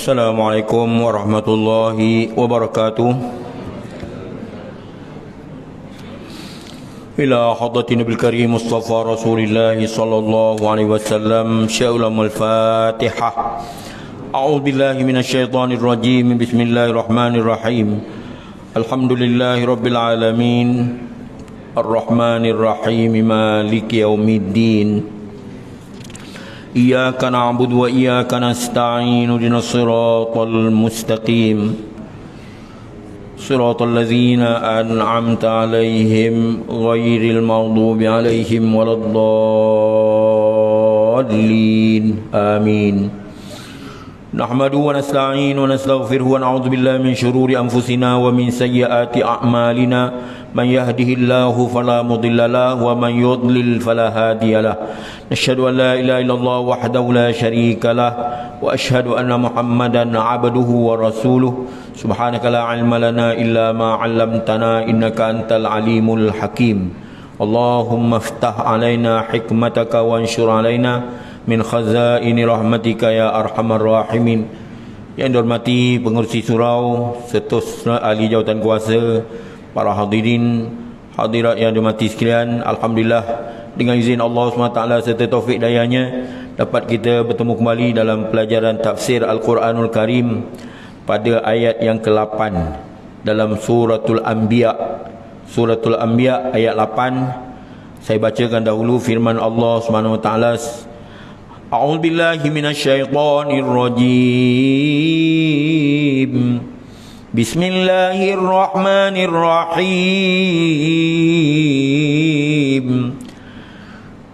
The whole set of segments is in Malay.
Assalamualaikum warahmatullahi wabarakatuh. Ila hadratin Nabil Karim Mustafa Rasulillah sallallahu alaihi wasallam. Sya'ulamul Fatihah. A'udzu billahi minasyaitonir rajim. Bismillahirrahmanirrahim. Alhamdulillahi rabbil alamin. Ar-Rahmanir Rahim. Maliki yaumiddin. Iyyaka na'budu wa iyyaka nasta'in. Ihdinas siratal mustaqim. Siratal ladzina an'amta 'alaihim ghairil maghdubi 'alaihim waladdallin. Amin. Nahmadu wa nasta'in wa nastaghfiruhu wa na'udzu billahi min shururi anfusina wa min sayyiati a'malina. Man yahdihillahu fala mudilla lahu wa man yudlil fala hadiya lahu. Nashhadu an la ilaha illallah wahdahu la syarika lah wa ashhadu anna Muhammadan 'abduhu wa rasuluh. Subhanaka la 'ilma lana illa ma 'allamtana innaka antal alimul hakim. Allahumma iftah 'alaina hikmataka wa anshur 'alaina min khazaini rahmatika ya arhamar rahimin. Yang dihormati pengerusi surau serta ahli jawatan kuasa, para hadirin hadirat yang dihormati sekalian, alhamdulillah dengan izin Allah SWT serta taufik dayanya dapat kita bertemu kembali dalam pelajaran tafsir Al-Quranul Karim pada ayat yang ke-8 dalam suratul Anbiya. Suratul Anbiya ayat 8. Saya bacakan dahulu firman Allah SWT. A'udzu billahi minasyaitonir rajim. Bismillahirrahmanirrahim.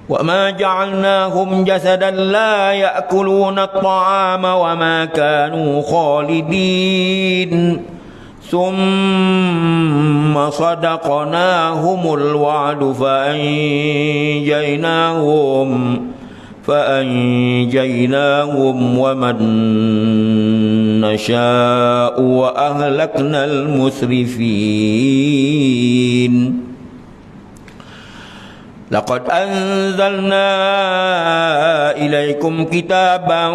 Wa ma ja'alnahum jasadan la ya'kuluna at-ta'ama wa ma kanu khalidin. Thumma sadaqnahumul wa'du فأنجيناهم ومن نشاء وأهلكنا المسرفين. لقد أنزلنا إليكم كتابا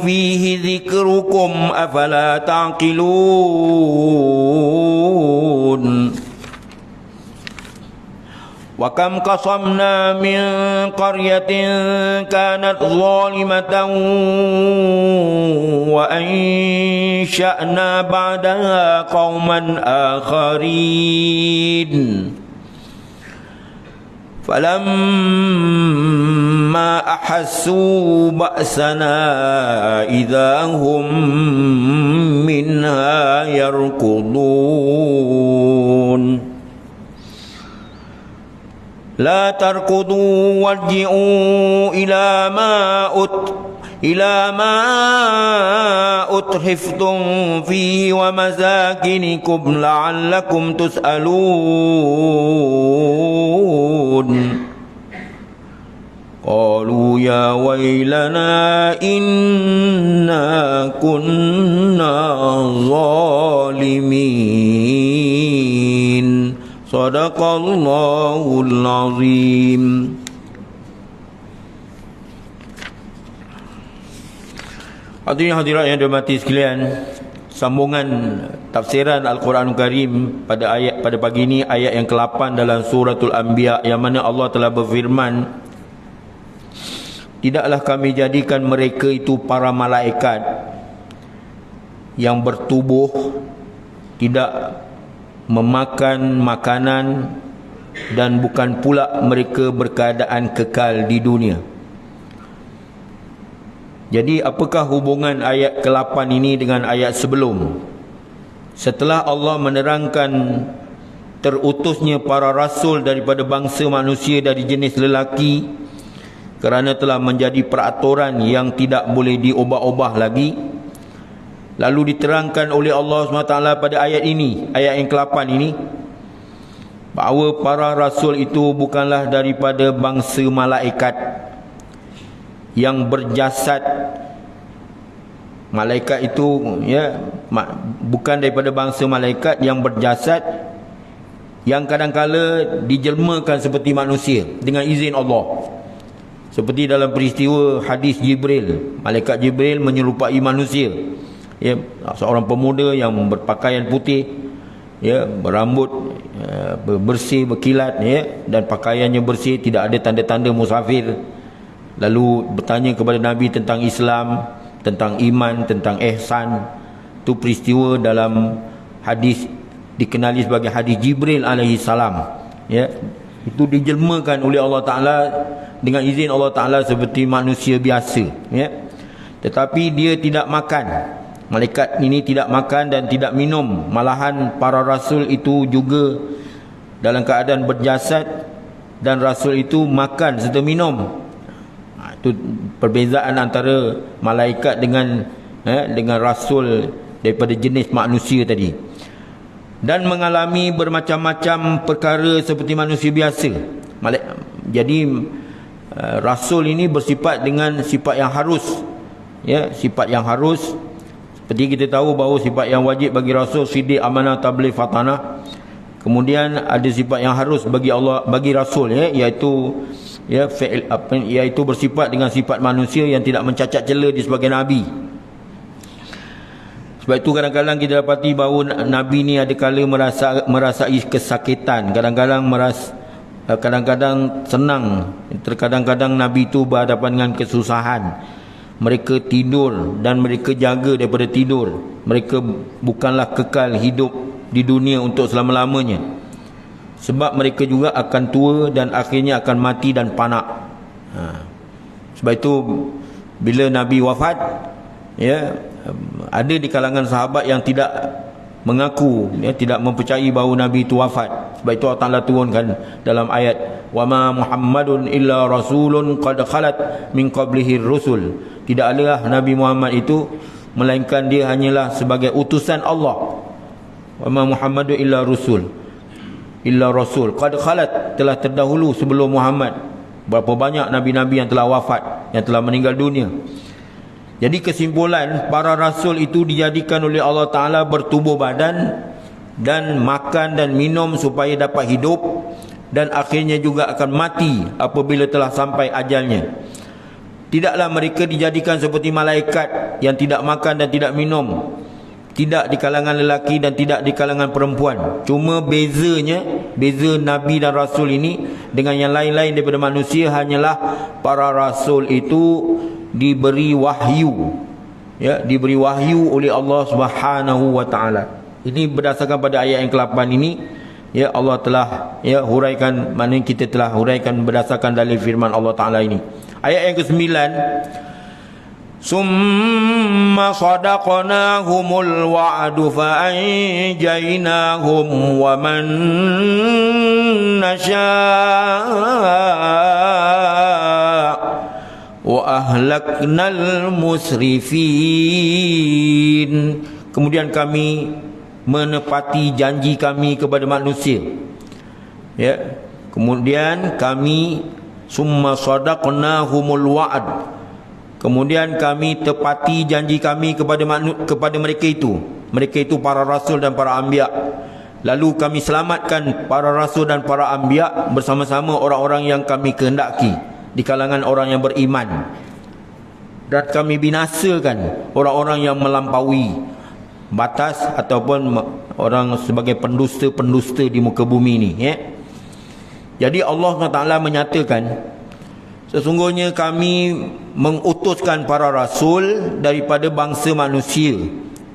فيه ذكركم أفلا تعقلون. وكم قصمنا من قرية كانت ظالمة وأنشأنا بعدها قوما آخرين فلما أحسوا بأسنا إذا هم منها يركضون. لا تركضوا وارجعوا إلى ما أترفتم فيه ومساكنكم لعلكم تسألون. قالوا يا ويلنا إنا كنا ظالمين. Sadaqallahul azim. Hadirin hadirat yang dirahmati sekalian, sambungan tafsiran Al-Quranul Karim pada pagi ini ayat yang ke-8 dalam suratul Anbiya, yang mana Allah telah berfirman, tidaklah kami jadikan mereka itu para malaikat yang bertubuh, tidak memakan makanan, dan bukan pula mereka berkeadaan kekal di dunia. Jadi apakah hubungan ayat ke-8 ini dengan ayat sebelum? Setelah Allah menerangkan terutusnya para rasul daripada bangsa manusia dari jenis lelaki kerana telah menjadi peraturan yang tidak boleh diubah-ubah lagi, lalu diterangkan oleh Allah SWT pada ayat ini, ayat yang ke-8 ini, bahawa para rasul itu bukanlah daripada bangsa malaikat yang berjasad. Malaikat itu bukan daripada bangsa malaikat yang berjasad, yang kadang-kala dijelmakan seperti manusia dengan izin Allah. Seperti dalam peristiwa hadis Jibril, malaikat Jibril menyerupai manusia. ya, seorang pemuda yang berpakaian putih, ya, berambut bersih, berkilat, ya, dan pakaiannya bersih, tidak ada tanda-tanda musafir. Lalu bertanya kepada Nabi tentang Islam, tentang iman, tentang ihsan. Itu peristiwa dalam hadis dikenali sebagai hadis Jibril alaihi salam, ya. Itu dijelmakan oleh Allah Ta'ala dengan izin Allah Ta'ala seperti manusia biasa, ya. Tetapi dia tidak makan. Malaikat ini tidak makan dan tidak minum. Malahan para rasul itu juga dalam keadaan berjasad, dan rasul itu makan serta minum. Itu perbezaan antara malaikat dengan rasul daripada jenis manusia tadi. Dan mengalami bermacam-macam perkara seperti manusia biasa. Jadi rasul ini bersifat dengan sifat yang harus, ya, sifat yang harus. Seperti kita tahu bahawa sifat yang wajib bagi rasul siddiq, amanah, tabligh, fatanah. Kemudian ada sifat yang harus bagi Allah, bagi rasul, ya, iaitu iaitu bersifat dengan sifat manusia yang tidak mencacat cela di sebagai nabi. Sebab itu kadang-kadang kita dapati bahawa Nabi ni ada kala merasai kesakitan, kadang-kadang senang, terkadang-kadang Nabi itu berhadapan dengan kesusahan. Mereka tidur dan mereka jaga daripada tidur. Mereka bukanlah kekal hidup di dunia untuk selama-lamanya, sebab mereka juga akan tua dan akhirnya akan mati dan panak. Sebab itu bila Nabi wafat, ya, ada di kalangan sahabat yang tidak mengaku, ya, tidak mempercayai bahawa Nabi itu wafat. Sebab itu Allah Ta'ala turunkan dalam ayat, wa ma Muhammadun illa rasulun qad khalat min qablihi rusul. Tidak adalah Nabi Muhammad itu melainkan dia hanyalah sebagai utusan Allah. Wa ma Muhammadun illa rasul qad khalat, telah terdahulu sebelum Muhammad berapa banyak nabi-nabi yang telah wafat, yang telah meninggal dunia. Jadi kesimpulan, para rasul itu dijadikan oleh Allah Ta'ala bertubuh badan dan makan dan minum supaya dapat hidup, dan akhirnya juga akan mati apabila telah sampai ajalnya. Tidaklah mereka dijadikan seperti malaikat yang tidak makan dan tidak minum, tidak di kalangan lelaki dan tidak di kalangan perempuan. Cuma beza Nabi dan Rasul ini dengan yang lain-lain daripada manusia hanyalah para rasul itu diberi wahyu, ya, diberi wahyu oleh Allah Subhanahu wa taala. Ini berdasarkan pada ayat yang ke-8 ini, ya, Allah telah, ya, huraikan, maknanya kita telah huraikan berdasarkan dalil firman Allah Taala ini. Ayat yang ke-9, summa sadaqnahumul wa'du fa anjaynahum wa man nasha' wa ahlaknal musrifin. Kemudian kami menepati janji kami kepada manusia, ya. Kemudian kami summa sadaqnahumul wa'd, kemudian kami tepati janji kami kepada mereka itu para rasul dan para anbiya. Lalu kami selamatkan para rasul dan para anbiya bersama-sama orang-orang yang kami kehendaki di kalangan orang yang beriman, dan kami binasakan orang-orang yang melampaui batas ataupun orang sebagai pendusta-pendusta di muka bumi ini, ya. Jadi Allah SWT menyatakan, sesungguhnya kami mengutuskan para rasul daripada bangsa manusia,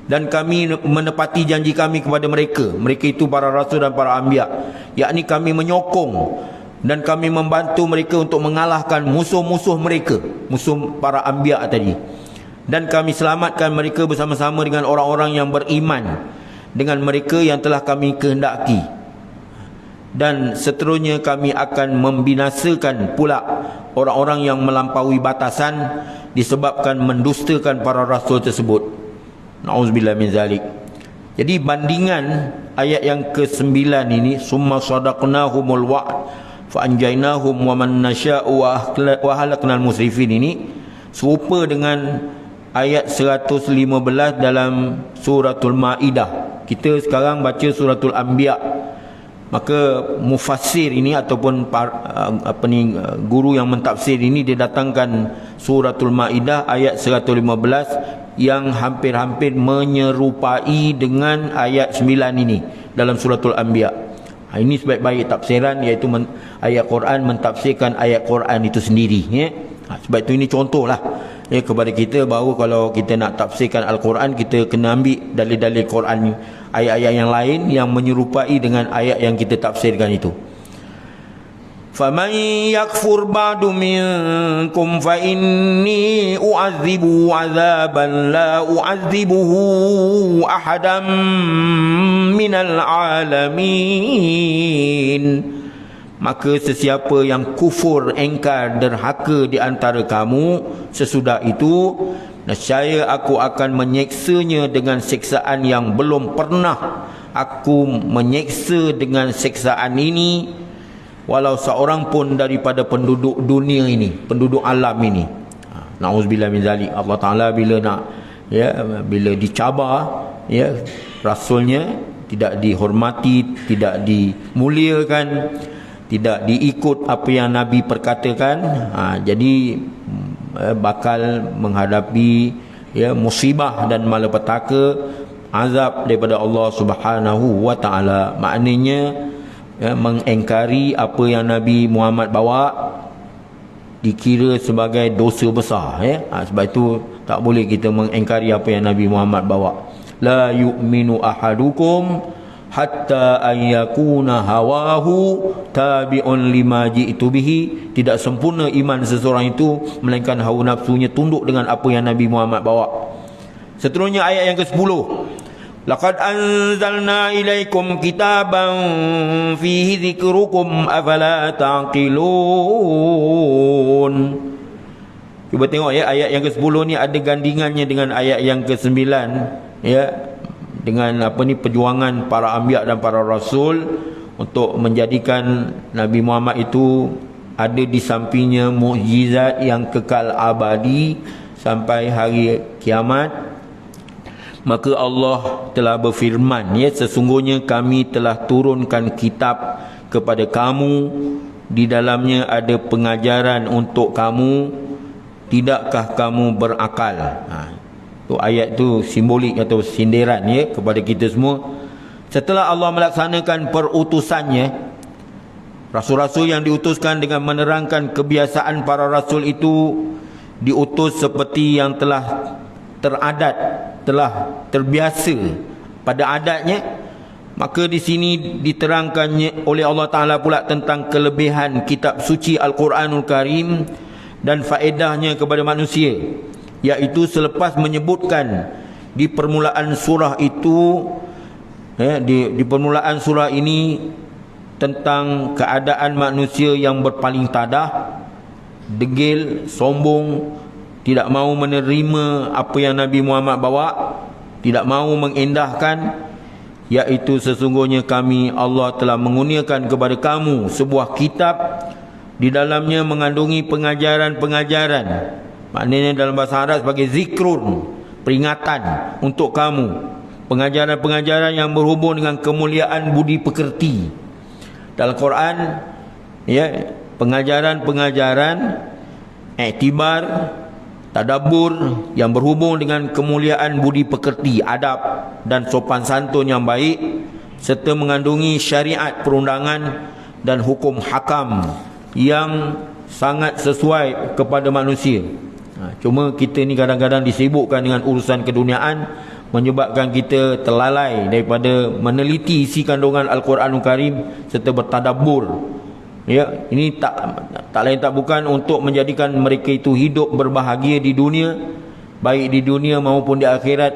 dan kami menepati janji kami kepada mereka itu para rasul dan para anbiya, yakni kami menyokong dan kami membantu mereka untuk mengalahkan musuh-musuh mereka, musuh para anbiya tadi. Dan kami selamatkan mereka bersama-sama dengan orang-orang yang beriman dengan mereka yang telah kami kehendaki. Dan seterusnya kami akan membinasakan pula orang-orang yang melampaui batasan disebabkan mendustakan para rasul tersebut. Na'udzubillah min zalik. Jadi bandingan ayat yang ke-9 ini, summa sadaqnahumul wa'd fa anjaynahum wa man nasya'u wa halaknal musrifin, ini serupa dengan ayat 115 dalam suratul Maidah. Kita sekarang baca suratul Anbiya. Maka mufassir ini ataupun guru yang mentafsir ini dia datangkan suratul Maidah ayat 115 yang hampir-hampir menyerupai dengan ayat 9 ini dalam suratul Anbiya. Ini sebaik-baik tafsiran, iaitu ayat Quran mentafsirkan ayat Quran itu sendiri, ya. Sebab itu ini contohlah, ya, kepada kita bahawa kalau kita nak tafsirkan Al-Quran, kita kena ambil dalil-dalil Quran, ayat-ayat yang lain yang menyerupai dengan ayat yang kita tafsirkan itu. فَمَنْ يَكْفُرْ بَعْدُ مِنْكُمْ فَإِنِّي أُعَذِّبُهُ عَذَابًا لَا أُعَذِّبُهُ أَحَدًا مِنَ الْعَالَمِينَ. Maka sesiapa yang kufur, engkar, derhaka di antara kamu sesudah itu, nescaya aku akan menyeksanya dengan siksaan yang belum pernah aku menyeksa dengan siksaan ini, walau seorang pun daripada penduduk dunia ini, penduduk alam ini. Na'udzubillah min zalik. Allah Ta'ala bila nak, ya, bila dicabar, ya, rasulnya tidak dihormati, tidak dimuliakan, tidak diikut apa yang Nabi perkatakan, jadi bakal menghadapi, ya, musibah dan malapetaka, azab daripada Allah Subhanahu wa Ta'ala. Maknanya, ya, mengingkari apa yang Nabi Muhammad bawa dikira sebagai dosa besar, ya. Sebab itu tak boleh kita mengingkari apa yang Nabi Muhammad bawa. La yu'minu ahadukum hatta an yakuna hawahu tabi'un lima ji'tu bihi. Tidak sempurna iman seseorang itu melainkan hawa nafsunya tunduk dengan apa yang Nabi Muhammad bawa. Seterusnya ayat yang ke-10. Laqad anzalna ilaikum kitaban fihi dzikrukum afala taqilun. Cuba tengok, ya, ayat yang ke-10 ni ada gandingannya dengan ayat yang ke-9, ya, dengan apa ni, perjuangan para anbiya dan para rasul untuk menjadikan Nabi Muhammad itu ada di sampingnya mukjizat yang kekal abadi sampai hari kiamat. Maka Allah telah berfirman, ya, sesungguhnya kami telah turunkan kitab kepada kamu, di dalamnya ada pengajaran untuk kamu, tidakkah kamu berakal? Tu ayat tu simbolik atau sindiran, ya, kepada kita semua. Setelah Allah melaksanakan perutusannya, rasul-rasul yang diutuskan dengan menerangkan kebiasaan para rasul itu diutus seperti yang telah teradat, telah terbiasa pada adatnya. Maka di sini diterangkannya oleh Allah Ta'ala pula tentang kelebihan kitab suci Al-Quranul Karim dan faedahnya kepada manusia, iaitu selepas menyebutkan di permulaan surah itu, di permulaan surah ini tentang keadaan manusia yang berpaling tadah, degil, sombong, tidak mahu menerima apa yang Nabi Muhammad bawa, tidak mahu mengindahkan, iaitu sesungguhnya kami, Allah, telah mengurniakan kepada kamu sebuah kitab, di dalamnya mengandungi pengajaran-pengajaran. Maknanya dalam bahasa Arab sebagai zikrun, peringatan untuk kamu, pengajaran-pengajaran yang berhubung dengan kemuliaan budi pekerti. Dalam Quran, ya, pengajaran-pengajaran iktibar, tadabbur yang berhubung dengan kemuliaan budi pekerti, adab dan sopan santun yang baik, serta mengandungi syariat perundangan dan hukum hakam yang sangat sesuai kepada manusia. Cuma kita ni kadang-kadang disibukkan dengan urusan keduniaan, menyebabkan kita terlalai daripada meneliti isi kandungan Al-Quranul Karim serta bertadabbur. Ya, ini tak lain tak bukan untuk menjadikan mereka itu hidup berbahagia di dunia, baik di dunia maupun di akhirat,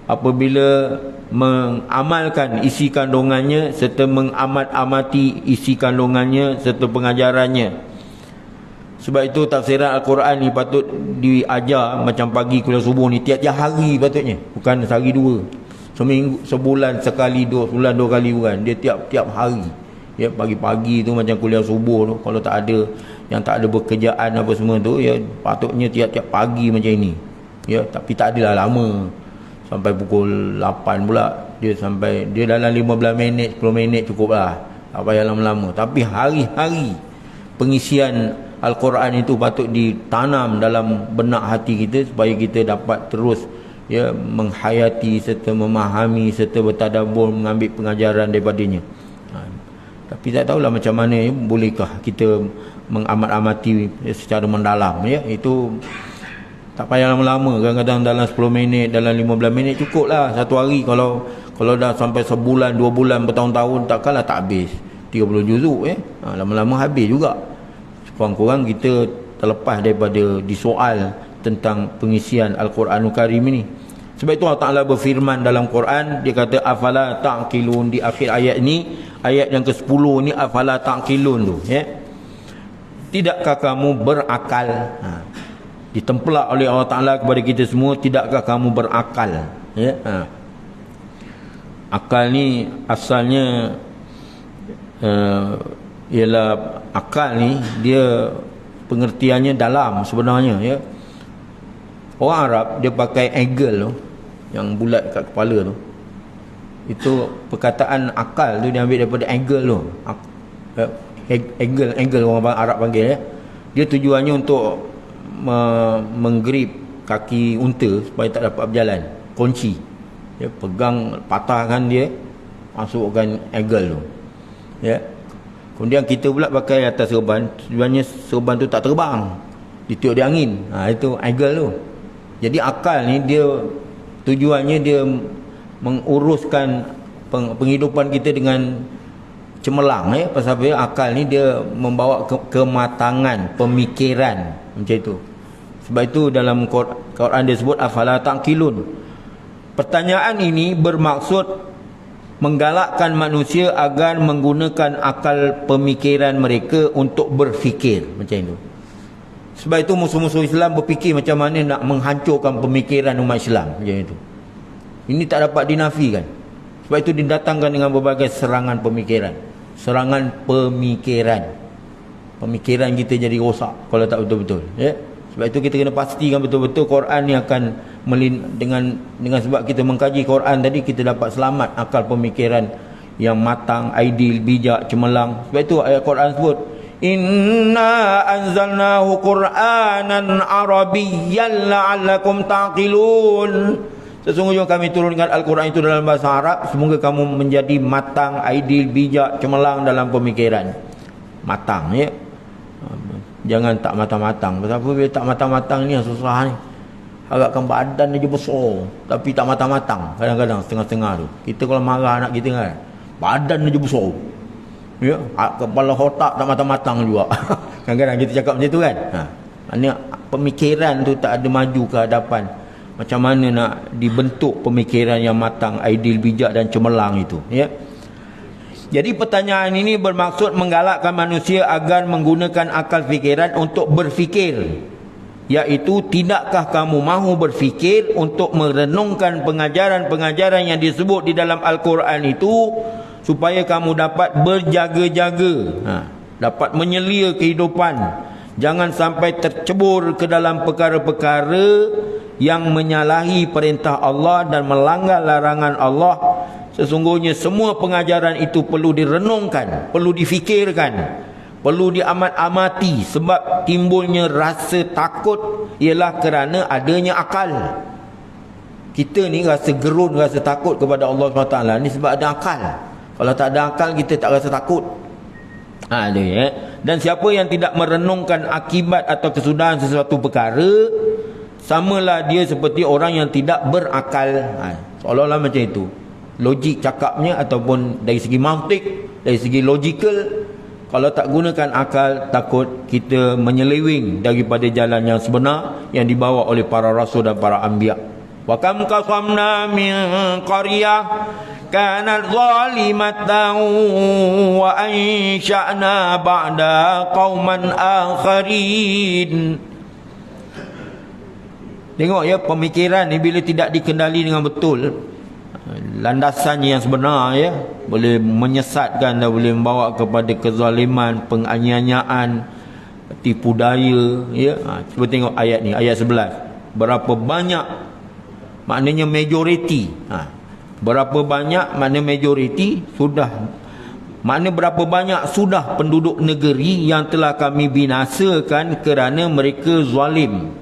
apabila mengamalkan isi kandungannya serta mengamat-amati isi kandungannya serta pengajarannya. Sebab itu tafsiran Al-Quran ni patut diajar macam pagi kuliah subuh ni tiap-tiap hari patutnya, bukan sehari dua. Seminggu, sebulan sekali, sebulan dua kali, bukan. Dia tiap-tiap hari. Ya, pagi-pagi tu macam kuliah subuh tu, kalau tak ada yang tak ada bekerjaan apa semua tu, ya, patutnya tiap-tiap pagi macam ini. Ya, tapi tak adalah lama. Sampai pukul 8 pula. Dia sampai, dia dalam 15 minit, 10 minit cukup lah. Tak payah lama-lama. Tapi hari-hari pengisian Al-Quran itu patut ditanam dalam benak hati kita supaya kita dapat terus ya, menghayati serta memahami serta bertadabbur, mengambil pengajaran daripadanya. Tapi tak tahulah macam mana ya, bolehkah kita mengamat-amati secara mendalam ya. Itu tak payah lama-lama, kadang-kadang dalam 10 minit, dalam 15 minit cukup lah. Satu hari kalau dah sampai sebulan, 2 bulan, bertahun-tahun, takkanlah tak habis 30 juzuk ya. Lama-lama habis juga. Kurang-kurang kita terlepas daripada disoal tentang pengisian Al-Quranul Karim ini. Sebab itu Allah Ta'ala berfirman dalam Quran, dia kata afala ta'qilun, di akhir ayat ni, ayat yang ke-10 ni, afala ta'qilun tu ya. Tidakkah kamu berakal? Ditempelak oleh Allah Ta'ala kepada kita semua, tidakkah kamu berakal ya. Akal ni asalnya ialah akal ni dia pengertiannya dalam sebenarnya ya. Orang Arab dia pakai angle tu yang bulat kat kepala tu. Itu perkataan akal tu dia ambil daripada angle tu. Angle orang Arab panggil ya. Dia tujuannya untuk menggrip kaki unta supaya tak dapat berjalan. Kunci. Dia pegang, patahkan dia, masukkan angle tu. Ya. Kemudian kita pula pakai atas serban, tujuannya serban tu tak terbang. Ditiup di angin. Itu angle tu. Jadi akal ni dia tujuannya dia menguruskan penghidupan kita dengan cemerlang ya. Pasal apa? Akal ni dia membawa kematangan pemikiran macam itu. Sebab itu dalam Quran dia sebut afala taqilun. Pertanyaan ini bermaksud menggalakkan manusia agar menggunakan akal pemikiran mereka untuk berfikir macam itu. Sebab itu musuh-musuh Islam berfikir macam mana nak menghancurkan pemikiran umat Islam macam itu. Ini tak dapat dinafikan. Sebab itu didatangkan dengan berbagai serangan pemikiran. Serangan pemikiran. Pemikiran kita jadi rosak kalau tak betul-betul ya. Sebab itu kita kena pastikan betul-betul Quran ni akan dengan sebab kita mengkaji Quran tadi, kita dapat selamat akal pemikiran yang matang, ideal, bijak, cemerlang. Sebab itu ayat Quran sebut inna anzalnahu Qur'anan Arabiyyan la'allakum taqilun. Sesungguhnya kami turunkan Al-Quran itu dalam bahasa Arab, semoga kamu menjadi matang, ideal, bijak, cemerlang dalam pemikiran. Matang ya. Jangan tak matang-matang. Sebab bila tak matang-matang ni yang susah ni. Harapkan badan dia besar tapi tak matang-matang. Kadang-kadang setengah-setengah tu. Kita kalau marah anak kita kan, badan dia besar. Ya, kepala otak tak matang-matang juga. Kadang-kadang kita cakap macam tu kan. Maknanya pemikiran tu tak ada maju ke hadapan. Macam mana nak dibentuk pemikiran yang matang, ideal, bijak dan cemerlang itu ya. Jadi pertanyaan ini bermaksud menggalakkan manusia agar menggunakan akal fikiran untuk berfikir, iaitu tidakkah kamu mahu berfikir untuk merenungkan pengajaran-pengajaran yang disebut di dalam Al-Quran itu supaya kamu dapat berjaga-jaga, dapat menyelia kehidupan, jangan sampai tercebur ke dalam perkara-perkara yang menyalahi perintah Allah dan melanggar larangan Allah. Sesungguhnya semua pengajaran itu perlu direnungkan, perlu difikirkan, perlu diamat-amati. Sebab timbulnya rasa takut ialah kerana adanya akal. Kita ni rasa gerun, rasa takut kepada Allah SWT ni sebab ada akal. Kalau tak ada akal, kita tak rasa takut. Dan siapa yang tidak merenungkan akibat atau kesudahan sesuatu perkara, samalah dia seperti orang yang tidak berakal. Seolah-olah macam itu logik cakapnya, ataupun dari segi mantik, dari segi logikal. Kalau tak gunakan akal, takut kita menyeleweng daripada jalan yang sebenar yang dibawa oleh para rasul dan para anbiya. Wa kam qasamna min qaryah kanat zalimatan wa ansha'na ba'da qauman akharin. Tengok ya, pemikiran ni bila tidak dikendali dengan betul, landasannya yang sebenar ya, boleh menyesatkan dan boleh membawa kepada kezaliman, penganiayaan, tipu daya ya. Cuba tengok ayat ni, ayat 11. Berapa banyak maknanya majoriti. Berapa banyak makna majoriti sudah, makna berapa banyak sudah penduduk negeri yang telah kami binasakan kerana mereka zalim.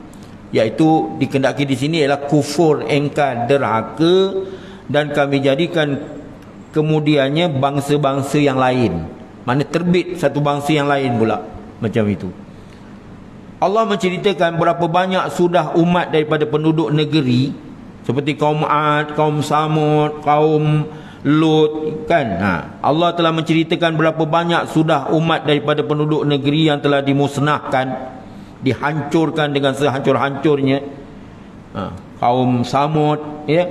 iaitu dikehendaki di sini ialah kufur, engkar, derhaka, dan kami jadikan kemudiannya bangsa-bangsa yang lain. Mana terbit satu bangsa yang lain pula, macam itu. Allah menceritakan berapa banyak sudah umat daripada penduduk negeri, seperti kaum Ad, kaum Samud, kaum Lut, kan? Allah telah menceritakan berapa banyak sudah umat daripada penduduk negeri yang telah dimusnahkan, dihancurkan dengan sehancur-hancurnya. Kaum Samud, ya,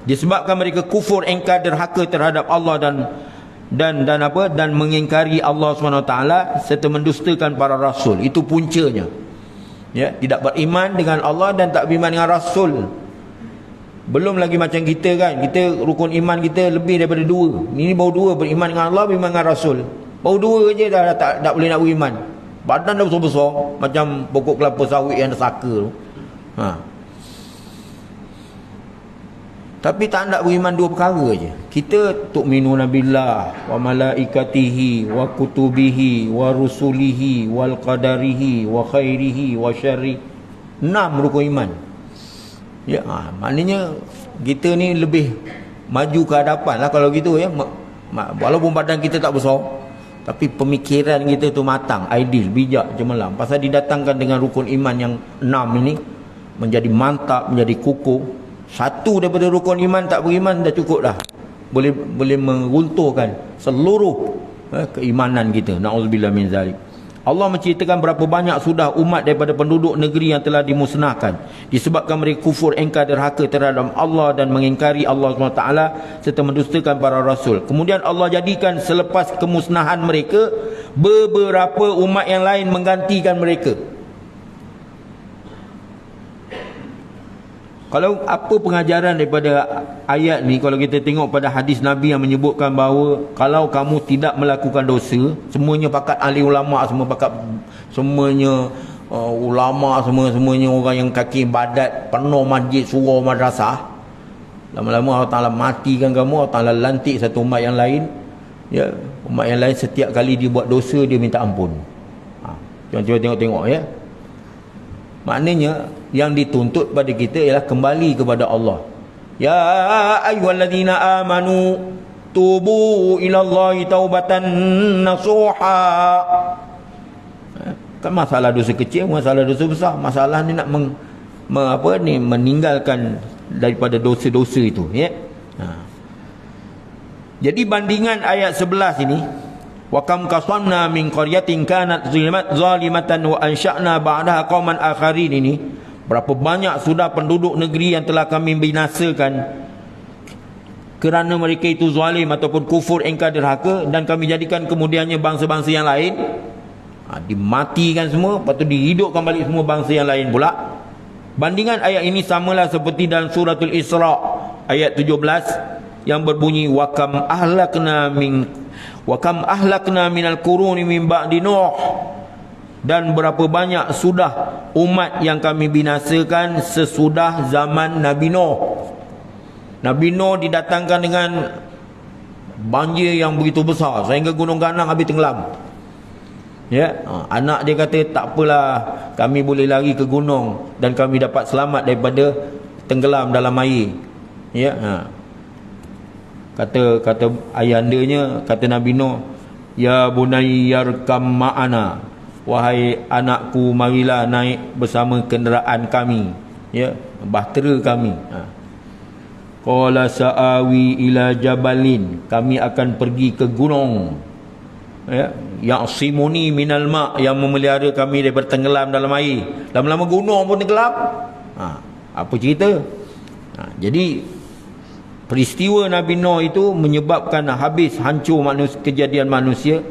disebabkan mereka kufur, engkar, derhaka terhadap Allah dan mengingkari Allah SWT serta mendustakan para rasul. Itu puncanya. Ya, tidak beriman dengan Allah dan tak beriman dengan rasul. Belum lagi macam kita, kan, kita rukun iman kita lebih daripada 2. Ini baru 2, beriman dengan Allah, beriman dengan rasul. Baru 2 je dah tak boleh nak beriman. Badan dah besar-besar macam pokok kelapa sawit yang dah saka tu. Tapi tak nak beriman 2 perkara je. Kita tu'minuna billah wa malaikatihi wa kutubihi wa rusulihi wal qadarihi wa khairihi wa syarri. 6 rukun iman. Ya, maknanya kita ni lebih maju ke hadapan lah kalau gitu, ya. Walaupun badan kita tak besar, tapi pemikiran kita tu matang, ideal, bijak, cemerlang. Pasal didatangkan dengan rukun iman yang 6 ini, menjadi mantap, menjadi kukuh. Satu daripada rukun iman tak beriman dah cukup dah. Boleh meruntuhkan seluruh keimanan kita. Na'udzubillah min zalik. Allah menceritakan berapa banyak sudah umat daripada penduduk negeri yang telah dimusnahkan disebabkan mereka kufur, engkar, derhaka terhadap Allah dan mengingkari Allah SWT serta mendustakan para rasul. Kemudian Allah jadikan selepas kemusnahan mereka, beberapa umat yang lain menggantikan mereka. Kalau apa pengajaran daripada ayat ni, kalau kita tengok pada hadis Nabi yang menyebutkan bahawa kalau kamu tidak melakukan dosa, semuanya pakat ahli ulama, semua pakat, semuanya ulama, semuanya orang yang kaki badat, penuh masjid, surau, madrasah. Lama-lama Allah Ta'ala matikan kamu, Allah Ta'ala lantik satu umat yang lain. Ya, umat yang lain setiap kali dia buat dosa, dia minta ampun. Cuba tengok-tengok, ya. Maknanya yang dituntut pada kita ialah kembali kepada Allah. Ya ayyuhallazina amanu tubu ilallahi taubatan nasuha. Kan masalah dosa kecil, masalah dosa besar. Masalah ni nak meninggalkan daripada dosa-dosa itu, ya. Jadi bandingan ayat 11 ini, wa kam qasamna min qaryatin kanat zalimatan wa ansha'na ba'daha qauman akharin, ini berapa banyak sudah penduduk negeri yang telah kami binasakan kerana mereka itu zalim ataupun kufur, engkar, derhaka, dan kami jadikan kemudiannya bangsa-bangsa yang lain. Dimatikan semua, lepas tu dihidupkan balik semua bangsa yang lain pula. Bandingan ayat ini samalah seperti dalam suratul Isra ayat 17 yang berbunyi wa kam ahlakna minal quruni min ba'di Nuh, dan berapa banyak sudah umat yang kami binasakan sesudah zaman Nabi Nuh. Nabi Nuh didatangkan dengan banjir yang begitu besar sehingga gunung Ganang habis tenggelam. Ya, anak dia kata tak apalah, kami boleh lari ke gunung dan kami dapat selamat daripada tenggelam dalam air. Ya, kata ayandanya, kata Nabi Nuh, ya bunayyarkam ma'ana, wahai anakku, marilah naik bersama kenderaan kami, ya, bahtera kami. Qala sa'awi ila jabalin, kami akan pergi ke gunung, ya, ya'simuni minal ma', yang memelihara kami daripada tenggelam dalam air. Lama-lama gunung pun tenggelam. Apa cerita? Jadi peristiwa Nabi Nuh itu menyebabkan habis, hancur kejadian manusia.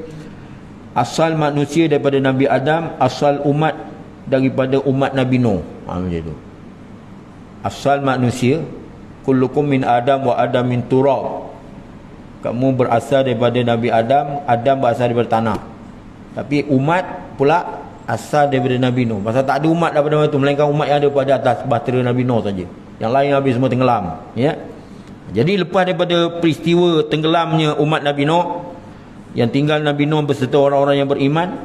Asal manusia daripada Nabi Adam, asal umat daripada umat Nabi Nuh. Macam itu. Asal manusia, kullukum min Adam wa Adam min turab. Kamu berasal daripada Nabi Adam, Adam berasal daripada tanah. Tapi umat pula asal daripada Nabi Nuh. Pasal tak ada umat daripada itu, melainkan umat yang ada pada atas bahtera Nabi Nuh saja. Yang lain habis semua tenggelam, ya. Jadi lepas daripada peristiwa tenggelamnya umat Nabi Nuh, yang tinggal Nabi Nuh beserta orang-orang yang beriman,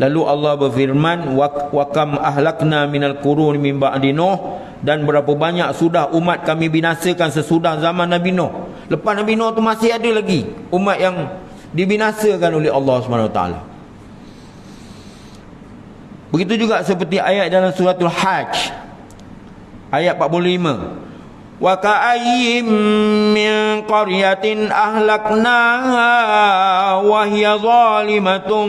Lalu Allah berfirman, wa kam ahlakna minal qurun min ba'di Nuh, dan berapa banyak sudah umat kami binasakan sesudah zaman Nabi Nuh. Lepas Nabi Nuh tu masih ada lagi umat yang dibinasakan oleh Allah SWT. Begitu juga seperti ayat dalam suratul Hajj ayat 45. Wa ka'ayyim min qaryatin ahlaknaha wa hiya zalimatun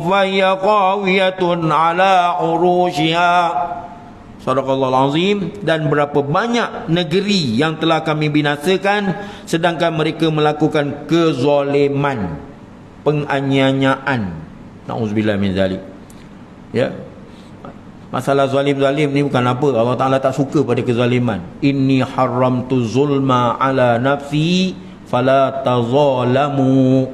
fa hiya qawiyatun ala urushiha. Sadaqallahul azim. Dan berapa banyak negeri yang telah kami binasakan sedangkan mereka melakukan kezaliman, penganiayaan. Nauzubillah min zalik. Ya. Masalah zalim-zalim ni bukan apa. Allah Ta'ala tak suka pada kezaliman. Inni haramtu zulma ala nafsi fala tazalamu.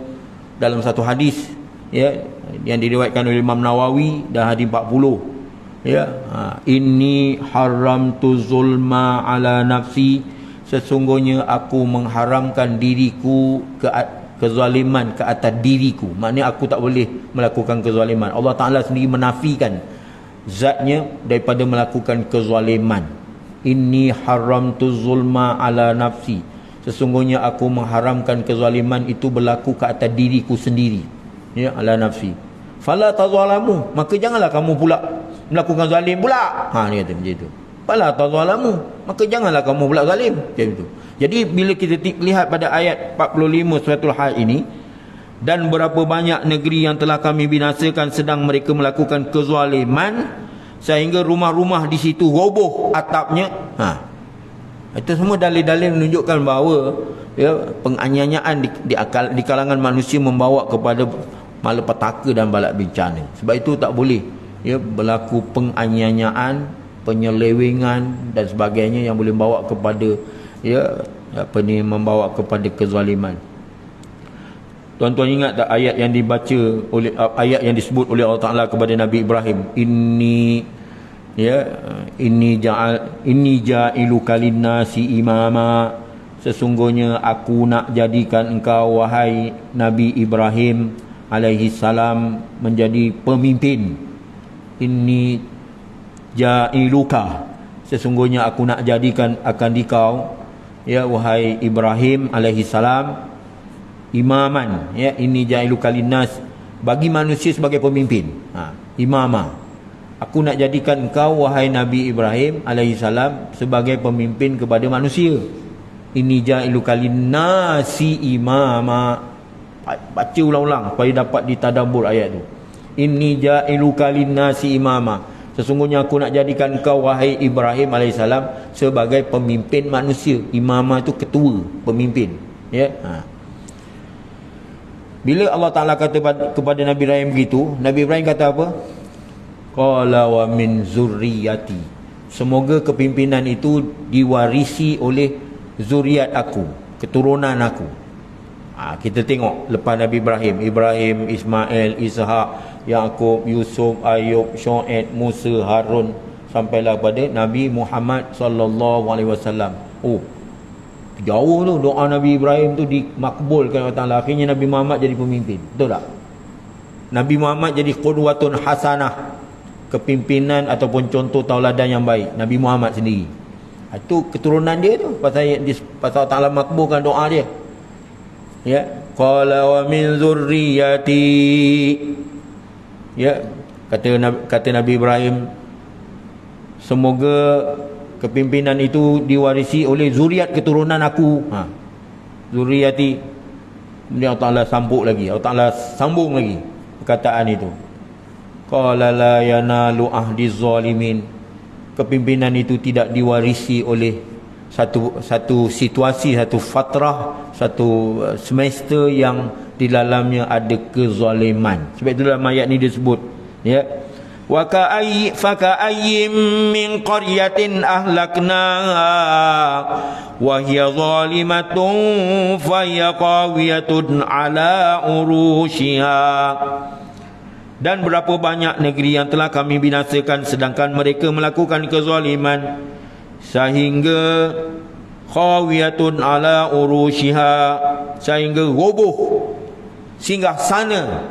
Dalam satu hadis, ya, yang diriwayatkan oleh Imam Nawawi dan hadis 40. Ya, inni haramtu zulma ala nafsi, sesungguhnya aku mengharamkan diriku kezaliman ke atas diriku. Maknanya aku tak boleh melakukan kezaliman. Allah Ta'ala sendiri menafikan zatnya daripada melakukan kezaliman. Inni haramtu zulma ala nafsi, sesungguhnya aku mengharamkan kezaliman itu berlaku ke atas diriku sendiri. Ya, ala nafsi. Fala tazalamu, maka janganlah kamu pula melakukan zalim pula. Dia kata macam itu. Fala tazalamu, maka janganlah kamu pula zalim. Macam itu. Jadi bila kita lihat pada ayat 45 suratul Hajj ini, dan berapa banyak negeri yang telah kami binasakan sedang mereka melakukan kezaliman sehingga rumah-rumah di situ roboh atapnya. Itu semua dalil-dalil menunjukkan bahawa, ya, penganiayaan di kalangan manusia membawa kepada malapetaka dan balak bencana. Sebab itu tak boleh, ya, berlaku penganiayaan, penyelewengan dan sebagainya yang boleh membawa kepada, ya, membawa kepada kezaliman. Tuan-tuan ingat tak ayat yang dibaca oleh, ayat yang disebut oleh Allah Ta'ala kepada Nabi Ibrahim, inni ja'iluka linnasi imama, sesungguhnya aku nak jadikan engkau wahai Nabi Ibrahim alaihi salam menjadi pemimpin. Inni ja'iluka, sesungguhnya aku nak jadikan akan dikau, ya, wahai Ibrahim alaihi salam, imaman, ya, ini ja'iluka linnas, bagi manusia sebagai pemimpin. Imamah, aku nak jadikan engkau wahai Nabi Ibrahim alaihissalam sebagai pemimpin kepada manusia. Ini ja'iluka linnasi imama. Baca ulang-ulang supaya dapat ditadabbur ayat tu. Ini ja'iluka linnasi imama, sesungguhnya aku nak jadikan engkau wahai Ibrahim alaihissalam sebagai pemimpin manusia. Imamah tu ketua, pemimpin, ya. Bila Allah Ta'ala kata kepada Nabi Ibrahim begitu, Nabi Ibrahim kata apa? Qala wa min zurriyati, semoga kepimpinan itu diwarisi oleh zuriat aku, keturunan aku. Kita tengok lepas Nabi Ibrahim, Ismail, Ishak, Yaqub, Yusuf, Ayub, Syuaib, Musa, Harun, sampailah pada Nabi Muhammad sallallahu alaihi wasallam. Jauh tu doa Nabi Ibrahim tu dimakbulkan oleh Allah. Akhirnya Nabi Muhammad jadi pemimpin. Betul tak? Nabi Muhammad jadi qudwatun hasanah, kepimpinan ataupun contoh tauladan yang baik. Nabi Muhammad sendiri. Itu keturunan dia tu. Pasal Allah makbulkan doa dia. Ya, qala wa min zurriyati. Ya, kata Nabi Ibrahim, semoga kepimpinan itu diwarisi oleh zuriat keturunan aku. Zuriati. Kemudian Allah Ta'ala sambung lagi. Allah Ta'ala sambung lagi perkataan itu. Qala la yanalu ahdi zalimin. Kepimpinan itu tidak diwarisi oleh satu situasi, satu fatrah, satu semester yang di dalamnya ada kezaliman. Sebab itu dalam ayat ni disebut, ya, wa ka'ayyim min qaryatin ahlaknaha wa hiya zalimatun fa hiya qawiyatun ala urushiha. Dan berapa banyak negeri yang telah kami binasakan sedangkan mereka melakukan kezaliman sehingga qawiyatun ala urushiha, sehingga roboh singgah sana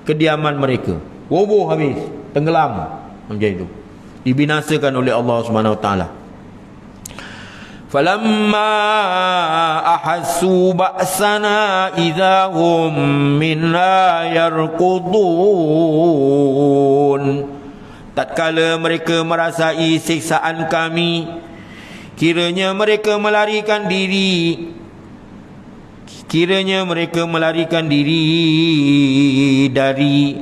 kediaman mereka. roboh habis, tenggelam. Macam itu. Dibinasakan oleh Allah Subhanahu Wa Taala. Falamma ahassu ba'sana idahum minna yarqudun. Tatkala mereka merasai siksaan kami, kiranya mereka melarikan diri. Kiranya mereka melarikan diri dari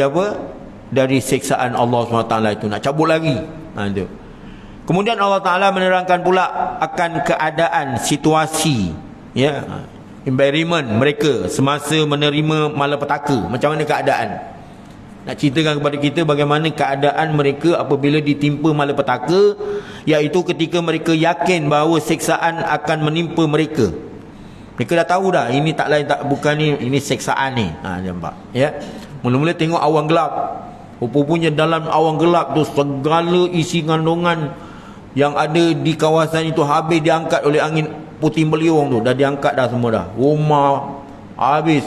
apa? Dari siksaan Allah SWT itu. Nak cabut lagi. Itu. Kemudian Allah Ta'ala menerangkan pula akan keadaan, situasi, ya, environment mereka semasa menerima malapetaka. Macam mana keadaan? Nak ceritakan kepada kita bagaimana keadaan mereka apabila ditimpa malapetaka, iaitu ketika mereka yakin bahawa siksaan akan menimpa mereka. Mereka dah tahu dah, ini tak lain tak bukan ini siksaan ni. Nampak? Ya. Mula-mula tengok awan gelap. Rupanya dalam awan gelap tu segala isi kandungan yang ada di kawasan itu habis diangkat oleh angin puting beliung tu. Dah diangkat dah semua dah. Rumah habis,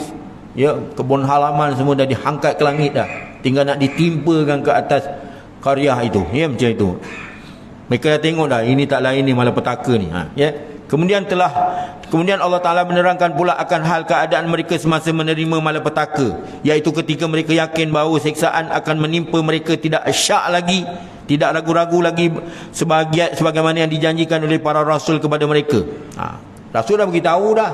ya, kebun halaman semua dah diangkat ke langit dah. Tinggal nak ditimpakan ke atas karya itu. Ya, macam itu. Mereka dah tengok dah, ini tak lain ni malapetaka ni. Ya. Kemudian Allah Ta'ala menerangkan pula akan hal keadaan mereka semasa menerima malapetaka, iaitu ketika mereka yakin bahawa siksaan akan menimpa mereka tidak syak lagi, tidak ragu-ragu lagi, sebagaimana yang dijanjikan oleh para rasul kepada mereka. Rasul dah beritahu dah,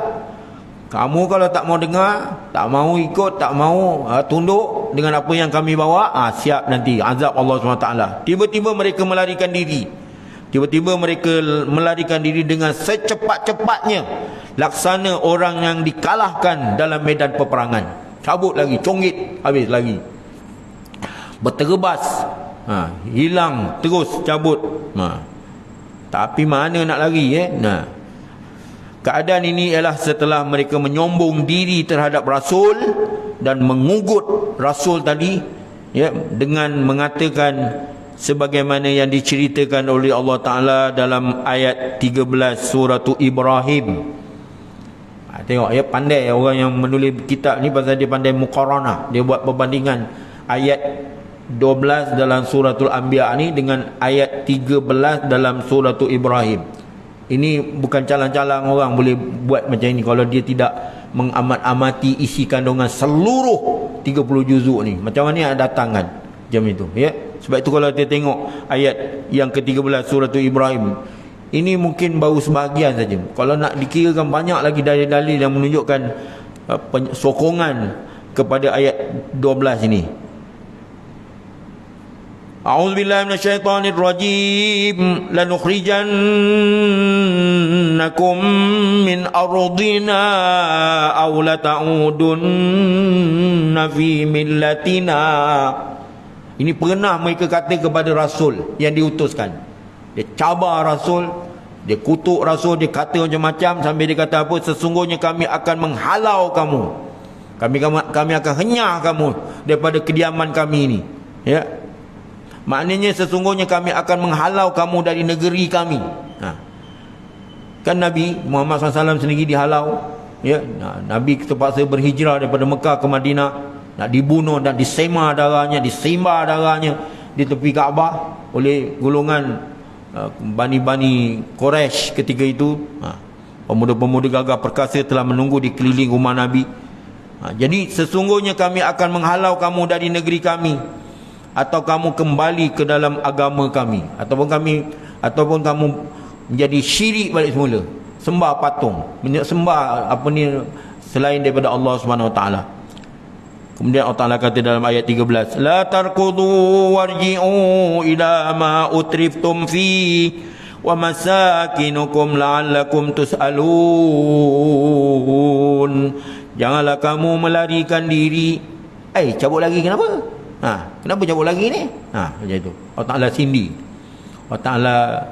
kamu kalau tak mau dengar, tak mau ikut, tak mau tunduk dengan apa yang kami bawa, siap nanti azab Allah SWT. Tiba-tiba mereka melarikan diri. Tiba-tiba mereka melarikan diri dengan secepat-cepatnya, laksana orang yang dikalahkan dalam medan peperangan. Cabut lagi, congit, habis lagi. Berterebas, hilang, terus cabut. Tapi mana nak lari? Keadaan ini ialah setelah mereka menyombong diri terhadap Rasul dan mengugut Rasul tadi, ya, dengan mengatakan sebagaimana yang diceritakan oleh Allah Ta'ala dalam ayat 13 surah Ibrahim. Tengok ya, pandai orang yang menulis kitab ni, pasal dia pandai muqaranah. Dia buat perbandingan ayat 12 dalam suratul Anbiya ni dengan ayat 13 dalam surah Ibrahim. Ini bukan calang-calang orang boleh buat macam ini kalau dia tidak mengamat-amati isi kandungan seluruh 30 juzuk ni. Macam mana datang kan jam itu, ya. Sebab itu kalau kita tengok ayat yang ke-13 surah Ibrahim, ini mungkin baru sebahagian saja. Kalau nak dikirakan banyak lagi dalil-dalil yang menunjukkan sokongan kepada ayat 12 ini. A'udzubillahi minasyaitonirrajim. Lanukhrijannakum min ardina aw la ta'udunna fi millatina. Ini pernah mereka kata kepada Rasul yang diutuskan. Dia cabar Rasul, dia kutuk Rasul, dia kata macam-macam, sambil dia kata apa? Sesungguhnya kami akan menghalau kamu. Kami akan henyah kamu daripada kediaman kami ini. Ya. Maknanya sesungguhnya kami akan menghalau kamu dari negeri kami. Kan Nabi Muhammad SAW sendiri dihalau. Ya. Nabi terpaksa berhijrah daripada Mekah ke Madinah. Nak dibunuh dan disema darahnya, disimbar darahnya di tepi Kaabah oleh golongan Bani Quraisy ketika itu. Pemuda-pemuda gagah perkasa telah menunggu di keliling rumah Nabi. Jadi sesungguhnya kami akan menghalau kamu dari negeri kami, atau kamu kembali ke dalam agama kami, ataupun kamu menjadi syirik balik semula, sembah patung, sembah apa ni selain daripada Allah Subhanahu Wa Taala. Kemudian Allah Ta'ala kata dalam ayat 13, la tarkudu warji'u ila ma utriftum fi wa masakinukum la'allakum tus'alun. Janganlah kamu melarikan diri. Cabut lagi kenapa? Kenapa cabut lagi ni? Macam itu. Allah Ta'ala sindi. Allah Ta'ala,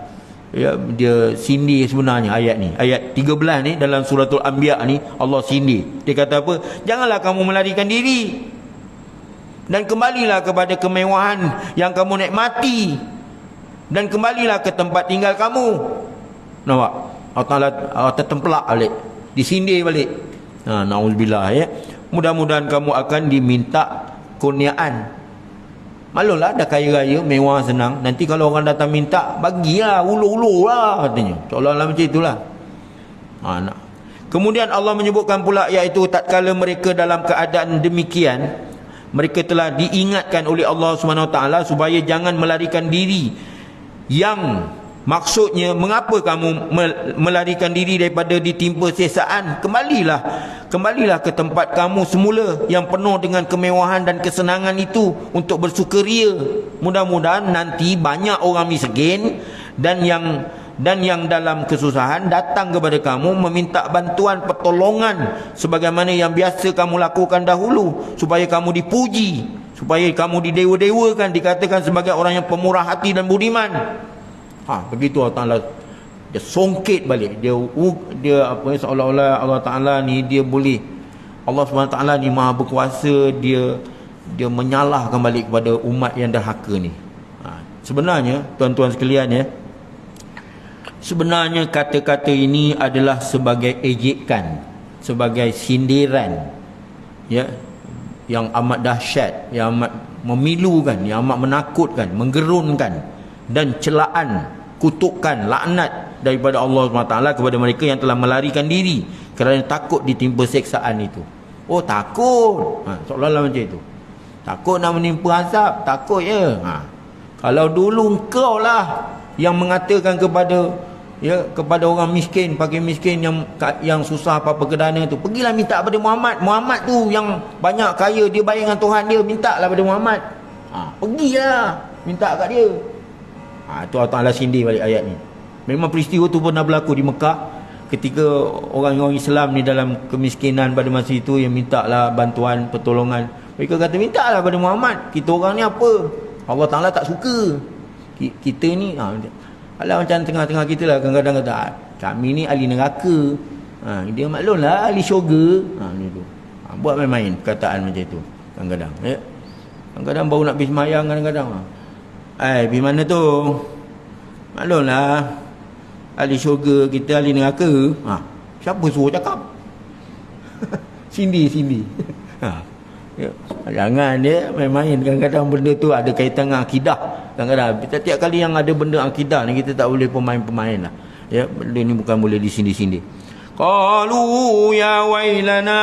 ya, dia sindi sebenarnya ayat ni. Ayat 13 ni dalam suratul Anbiya ni Allah sindi. Dia kata apa? Janganlah kamu melarikan diri dan kembalilah kepada kemewahan yang kamu nikmati, dan kembalilah ke tempat tinggal kamu. Nampak? Allah Ta'ala tertempelak balik, disindir balik. Na'udzubillah, ya. Mudah-mudahan kamu akan diminta kurniaan, Maklumlah dah kaya raya, mewah, senang. Nanti kalau orang datang minta, bagilah, ulur-ulur lah katanya. Seolah-olah macam itulah. Nak. Kemudian Allah menyebutkan pula, iaitu tatkala mereka dalam keadaan demikian, mereka telah diingatkan oleh Allah SWT supaya jangan melarikan diri. Yang maksudnya, mengapa kamu melarikan diri daripada ditimpa siksaan? Kembalilah ke tempat kamu semula yang penuh dengan kemewahan dan kesenangan itu untuk bersukaria. Mudah-mudahan nanti banyak orang miskin dan yang dalam kesusahan datang kepada kamu meminta bantuan pertolongan sebagaimana yang biasa kamu lakukan dahulu, supaya kamu dipuji, supaya kamu didewa-dewakan, dikatakan sebagai orang yang pemurah hati dan budiman. Begitu Allah Ta'ala dia songkit balik, dia apa, seolah-olah Allah Ta'ala ni dia boleh, Allah SWT ni maha berkuasa, dia menyalahkan balik kepada umat yang derhaka ni. Sebenarnya tuan-tuan sekalian ya, sebenarnya kata-kata ini adalah sebagai ejekan, sebagai sindiran ya, yang amat dahsyat, yang amat memilukan, yang amat menakutkan, menggerunkan, dan celaan, kutukan, laknat daripada Allah SWT kepada mereka yang telah melarikan diri kerana takut ditimpa seksaan itu. Oh takut, seolah-olah macam itu, takut nak menimpa azab, takut ya. Kalau dulu engkau lah yang mengatakan kepada orang miskin, pakai miskin yang susah apa-apa kedana tu, pergilah minta pada Muhammad tu yang banyak kaya, dia baik dengan Tuhan dia, mintalah pada Muhammad. Pergilah minta kat dia. Tu Allah Ta'ala sindir balik ayat ni. Memang peristiwa tu pernah berlaku di Mekah ketika orang-orang Islam ni dalam kemiskinan pada masa itu, yang mintalah bantuan, pertolongan. Mereka kata mintalah pada Muhammad, kita orang ni apa, Allah Ta'ala tak suka kita ni. Alah macam tengah-tengah kita lah, kadang-kadang kata kami ni ahli neraka, dia maklumlah ahli syurga. Gitu. Buat main-main perkataan macam itu kadang-kadang ya. Kadang-kadang baru nak pergi semayang, kadang-kadang pergi mana tu, maklumlah ahli syurga, kita ahli neraka. Siapa suruh cakap? Sindi ya. Jangan dia main-main. Kadang-kadang benda tu ada kaitan dengan akidah. Kadang-kadang setiap kali yang ada benda akidah ni, kita tak boleh pemain-pemain lah ya. Benda ni bukan boleh disindi-sindi. Qalu ya wailana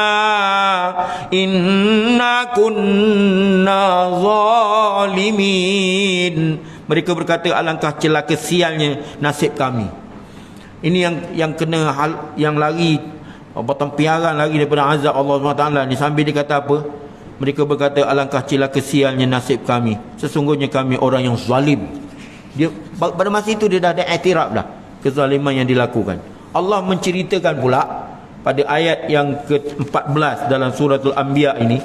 inna kunna zalimin. Mereka berkata, alangkah celaka sialnya nasib kami. Ini yang kena yang lari, bertempiaran lari daripada azab Allah SWT ni. Sambil dia kata apa? Mereka berkata, alangkah celaka sialnya nasib kami, sesungguhnya kami orang yang zalim. Dia pada masa itu dia dah ada iktiraf dah kezaliman yang dilakukan. Allah menceritakan pula pada ayat yang ke-14 dalam suratul Anbiya ini.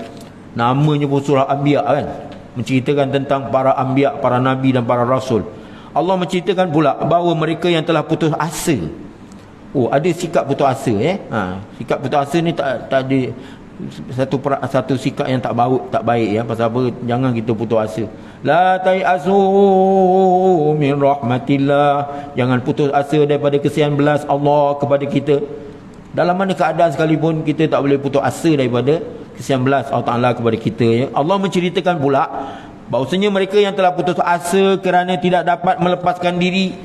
Namanya pun surah Anbiya kan, menceritakan tentang para anbiya, para nabi dan para rasul. Allah menceritakan pula bahawa mereka yang telah putus asa. Ada sikap putus asa sikap putus asa ni tak ada satu sikap yang tak baik ya. Pasal apa? Jangan kita putus asa. La tai'asu min rahmatillah. Jangan putus asa daripada kesian belas Allah kepada kita. Dalam mana keadaan sekalipun, kita tak boleh putus asa daripada kesian belas Allah Ta'ala kepada kita ya. Allah menceritakan pula bahawasanya mereka yang telah putus asa kerana tidak dapat melepaskan diri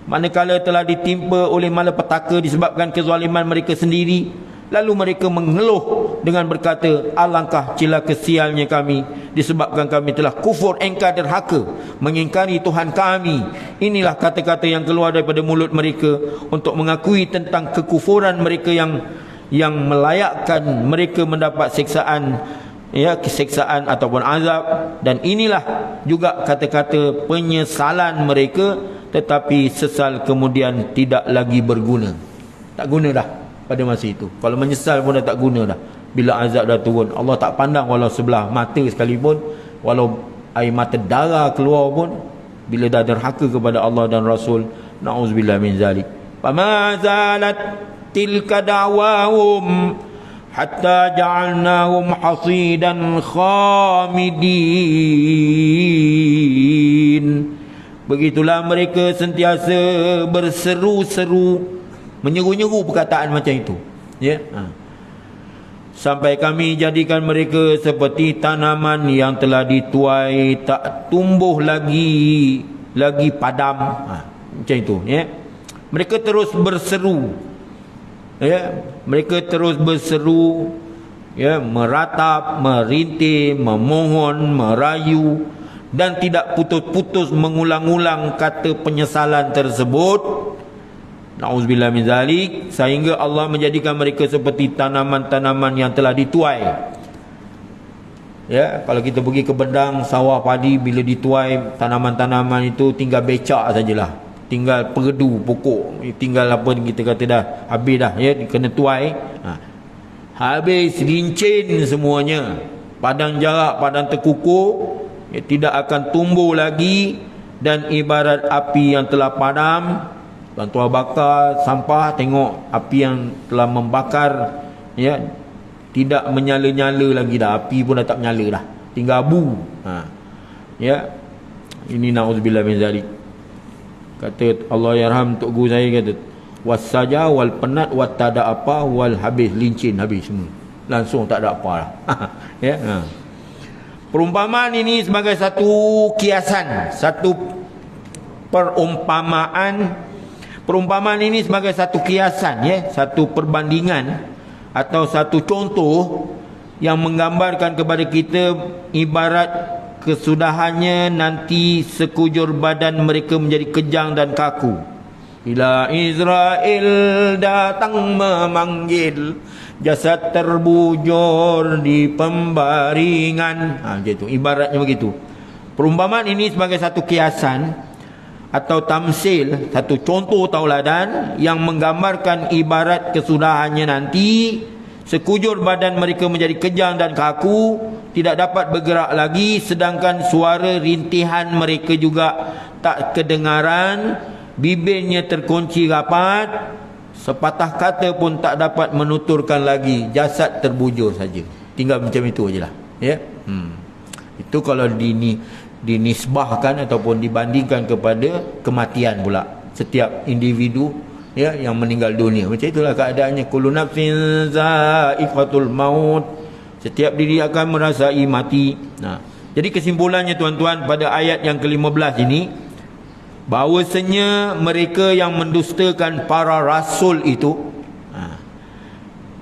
manakala telah ditimpa oleh malapetaka disebabkan kezaliman mereka sendiri, lalu mereka mengeluh dengan berkata, alangkah celaka sialnya kami disebabkan kami telah kufur, engkar, derhaka, mengingkari Tuhan kami. Inilah kata-kata yang keluar daripada mulut mereka untuk mengakui tentang kekufuran mereka yang melayakkan mereka mendapat siksaan ataupun azab. Dan inilah juga kata-kata penyesalan mereka, tetapi sesal kemudian tidak lagi berguna. Tak guna dah pada masa itu. Kalau menyesal pun dah tak guna dah. Bila azab dah turun, Allah tak pandang walau sebelah mata sekalipun, walau air mata darah keluar pun. Bila dah derhaka kepada Allah dan Rasul, na'udzubillah min zalik. Fama zalat tilka da'wahum hatta ja'alnahum hasidan khamidin. Begitulah mereka sentiasa berseru-seru, menyeru-nyeru perkataan macam itu ya. sampai kami jadikan mereka seperti tanaman yang telah dituai, tak tumbuh lagi padam. Macam itu, ya. Mereka terus berseru, ya, mereka terus berseru, ya, meratap, merintih, memohon, merayu, dan tidak putus-putus mengulang-ulang kata penyesalan tersebut. Na'udzubillah min zalik, sehingga Allah menjadikan mereka seperti tanaman-tanaman yang telah dituai. Ya, kalau kita pergi ke bedang sawah padi, bila dituai tanaman-tanaman itu tinggal becak sajalah, tinggal perdu pokok, tinggal apa kita kata dah habis dah, ya, kena tuai. Habis lincin semuanya, padang jarak, padang terkukur, ya, tidak akan tumbuh lagi, dan ibarat api yang telah padam. Tuan-tuan bakar sampah, tengok api yang telah membakar, ya, tidak menyala-nyala lagi dah, api pun dah tak menyala dah, tinggal abu. Ya, ini na'udzubillah min zalik. Kata Allah yarham tok guru saya, kata wasaja wal penat wat tada apa wal habis lincin, habis semua, langsung tak ada apa dah. Ya, perumpamaan ini sebagai satu kiasan, satu perumpamaan. Perumpamaan ini sebagai satu kiasan, ya, satu perbandingan atau satu contoh yang menggambarkan kepada kita ibarat kesudahannya nanti sekujur badan mereka menjadi kejang dan kaku. Bila Israel datang memanggil, jasad terbujur di pembaringan. Gitu, ibaratnya begitu. Perumpamaan ini sebagai satu kiasan atau tamsil, satu contoh tauladan yang menggambarkan ibarat kesudahannya nanti sekujur badan mereka menjadi kejang dan kaku, tidak dapat bergerak lagi, sedangkan suara rintihan mereka juga tak kedengaran, bibirnya terkunci rapat, sepatah kata pun tak dapat menuturkan lagi, jasad terbujur saja. Tinggal macam itu ajalah, ya. Itu kalau dinisbahkan ataupun dibandingkan kepada kematian pula setiap individu, ya, yang meninggal dunia. Macam itulah keadaannya. Kullu nafsin za'iqatul maut, setiap diri akan merasai mati. Jadi kesimpulannya tuan-tuan pada ayat yang ke-15 ini, bahawasanya mereka yang mendustakan para rasul itu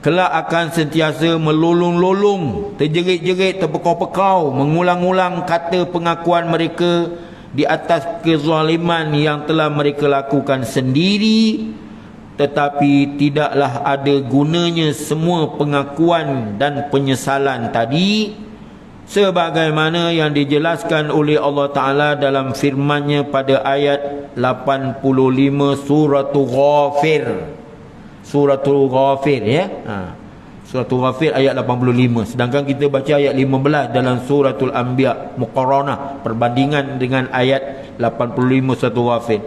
kelak akan sentiasa melolong-lolong, terjerit-jerit, terpekau-pekau, mengulang-ulang kata pengakuan mereka di atas kezaliman yang telah mereka lakukan sendiri, tetapi tidaklah ada gunanya semua pengakuan dan penyesalan tadi, sebagaimana yang dijelaskan oleh Allah Ta'ala dalam firman-Nya pada ayat 85 suratul Ghafir. Suratul Ghafir, ya. Suratul Ghafir ayat 85. Sedangkan kita baca ayat 15 dalam suratul Anbiya, muqaranah, perbandingan dengan ayat 85 suratul Ghafir.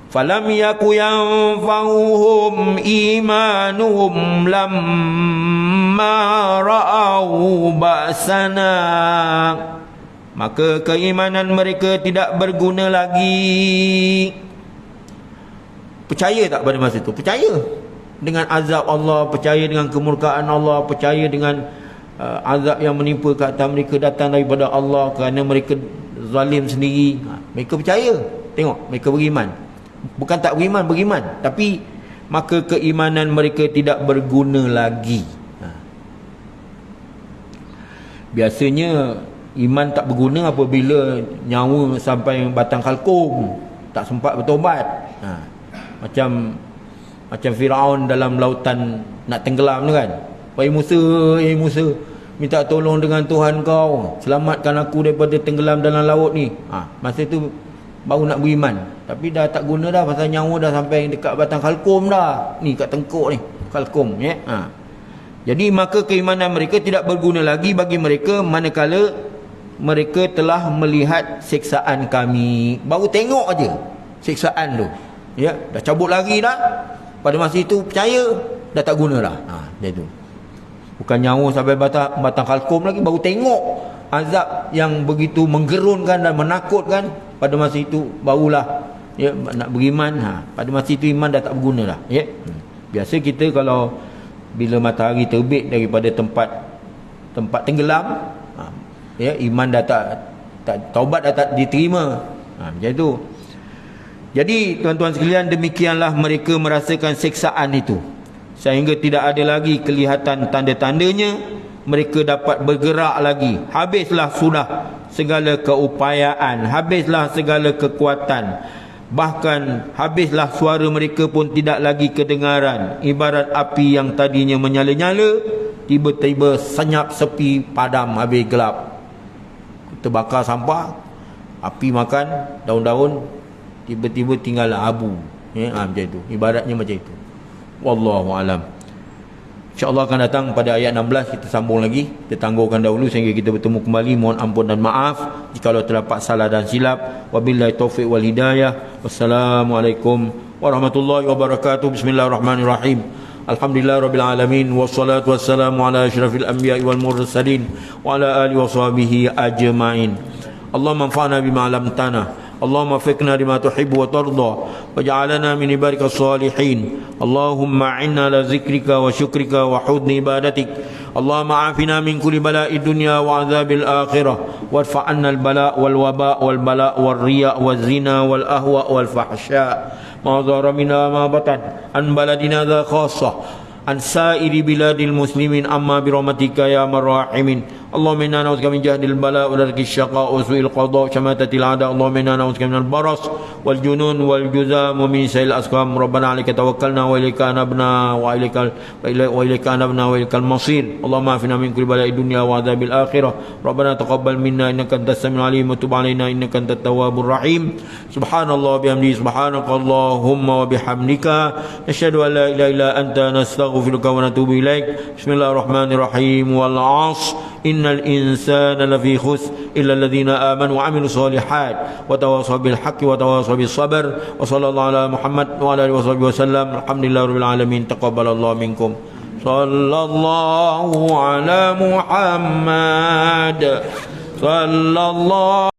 Falam yaku yanfa'uhum imanuhum lamma ra'au ba'sana, maka keimanan mereka tidak berguna lagi. Percaya tak pada masa itu? Percaya dengan azab Allah, percaya dengan kemurkaan Allah, percaya dengan azab yang menimpa ke atas mereka datang daripada Allah kerana mereka zalim sendiri. Mereka percaya. Tengok, mereka beriman. Bukan tak beriman, tapi maka keimanan mereka tidak berguna lagi. Biasanya iman tak berguna apabila nyawa sampai batang kalkung, tak sempat bertobat. Macam Firaun dalam lautan nak tenggelam tu kan. Wahai Musa, minta tolong dengan Tuhan kau, selamatkan aku daripada tenggelam dalam laut ni. Masa tu baru nak beriman, tapi dah tak guna dah, pasal nyawa dah sampai dekat batang kalkum dah. Ni kat tengkuk ni, kalkum, ya. Jadi maka keimanan mereka tidak berguna lagi bagi mereka manakala mereka telah melihat siksaan kami. Baru tengok aja siksaan tu, ya, dah cabut lagi dah. Pada masa itu percaya, dah tak guna dah. Dia tu. Bukan nyawa sampai batang kalkum lagi, baru tengok azab yang begitu menggerunkan dan menakutkan. Pada masa itu barulah, ya, nak beriman. Pada masa itu iman dah tak berguna dah, ya. Biasa kita kalau bila matahari terbit daripada tempat tenggelam, ya, iman dah tak taubat dah tak diterima. Macam tu. Jadi tuan-tuan sekalian, demikianlah mereka merasakan siksaan itu sehingga tidak ada lagi kelihatan tanda-tandanya mereka dapat bergerak lagi. Habislah sudah segala keupayaan, habislah segala kekuatan, bahkan habislah suara mereka pun tidak lagi kedengaran. Ibarat api yang tadinya menyala-nyala, tiba-tiba senyap, sepi, padam, habis gelap. Terbakar sampah, api makan daun-daun, tiba-tiba tinggal abu, ya, macam itu. Ibaratnya macam itu. Wallahu alam. InsyaAllah akan datang pada ayat 16 kita sambung lagi. Kita tangguhkan dahulu sehingga kita bertemu kembali. Mohon ampun dan maaf jikalau terdapat salah dan silap. Wabillahi taufiq wal hidayah. Wassalamualaikum warahmatullahi wabarakatuh. Bismillahirrahmanirrahim. Alhamdulillah rabbil alamin, wassalatu wassalamu ala asyrafil anbiya'i wal mursalin wa ala alihi wa sahbihi ajma'in. Allahumma anfa'na bima 'allamtana, Allahumma fiqna lima tuhibbu wa tarda, waj'alna min ibadika salihin. Allahumma a'inna ala zikrika wa syukrika wa hudni ibadatik. Allahumma afina min kulli bala'i dunya wa azabil akhirah, wadfa'anna al-bala' wal waba' wal bala' wal riya' wal zina wal ahwa' wal fahsya' ma dhahara minha ma batan an baladina dha khassah an sa'iri biladil muslimin amma birahmatika ya marrahimin. Allahumma inna na'udzubika min jahdil bala' wa darkil syaqa' wa su'il qada' syamatatil a'da'. Allahumma inna na'udzubika minal baras wal junun wal juzam wa min sayil asqam. Rabbana 'alaika tawakkalna wa ilaika anabna wa ilaika anabna wa ilaikal masir. Allahumma afina min kulli bala'i dunya wa adzabil akhirah. Rabbana taqabbal minna innaka antas samiul 'alim wa tub 'alaina innaka antat tawwabur rahim. Subhanallah bihamdihi, subhanakallahumma wa bihamdika, nasyhadu an la ilaha illa anta, nastaghfiruka wa natubu ilaik. Bismillahirrahmanirrahim. Wal 'ashr innal insana lafi khusr illa alladhina amanu wa 'amilus solihat wa tawassaw bil haqqi wa tawassaw bis sabr. Wa sallallahu ala Muhammad wa ala alihi wasallam. Alhamdulillahirabbil alamin. Taqabbalallahu minkum. Sallallahu ala Muhammad sallallahu